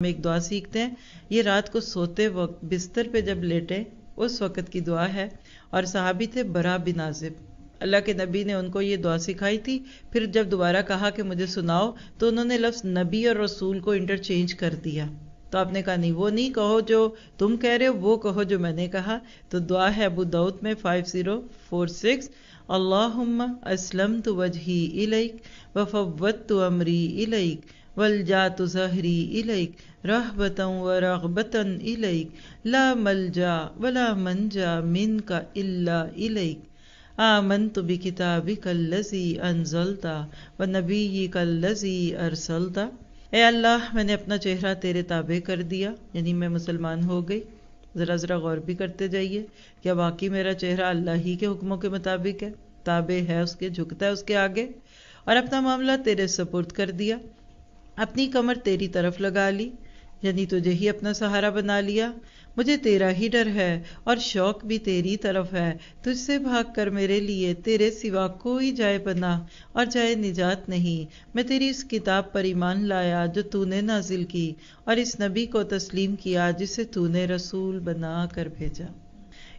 ہم ایک دعا سیکھتے ہیں. یہ رات کو سوتے وقت بستر پہ جب لیٹے اس وقت کی دعا ہے. اور صحابی تھے برا بن عازب. اللہ کے نبی نے ان کو یہ دعا سکھائی تھی. پھر جب دوبارہ کہا کہ مجھے سناؤ تو انہوں نے لفظ نبی اور رسول کو انٹرچینج کر دیا. تو آپ نے کہا نہیں، وہ نہیں کہو جو تم کہہ رہے ہو، وہ کہو جو میں نے کہا. تو دعا ہے ابو داؤد میں 5046، اللہم اسلمت وجہی الیک وفوضت امری الیک والجات ظہری الیک رہبتا ورغبتا الیک لا ملجا ولا منجا منک الا الیک آمنت بکتابک الذی انزلت ونبیک الذی ارسلت. اے اللہ، میں نے اپنا چہرہ تیرے تابع کر دیا، یعنی میں مسلمان ہو گئی. ذرا غور بھی کرتے جائیے، کیا واقعی میرا چہرہ اللہ ہی کے حکموں کے مطابق ہے، تابع ہے اس کے، جھکتا ہے اس کے آگے. اور اپنا معاملہ تیرے سپرد کر دیا، اپنی کمر تیری طرف لگا لی، یعنی تجھے ہی اپنا سہارا بنا لیا. مجھے تیرا ہی ڈر ہے اور شوق بھی تیری طرف ہے. تجھ سے بھاگ کر میرے لیے تیرے سوا کوئی جائے پناہ اور جائے نجات نہیں. میں تیری اس کتاب پر ایمان لایا جو تو نے نازل کی، اور اس نبی کو تسلیم کیا جسے تو نے رسول بنا کر بھیجا.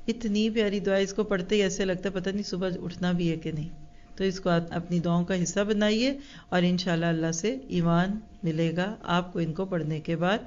اتنی پیاری دعا، اس کو پڑھتے ہی ایسے لگتا ہے پتہ نہیں صبح اٹھنا بھی ہے کہ نہیں. تو اس کو اپنی دعاؤں کا حصہ بنائیے اور انشاءاللہ اللہ سے ایمان ملے گا آپ کو ان کو پڑھنے کے بعد.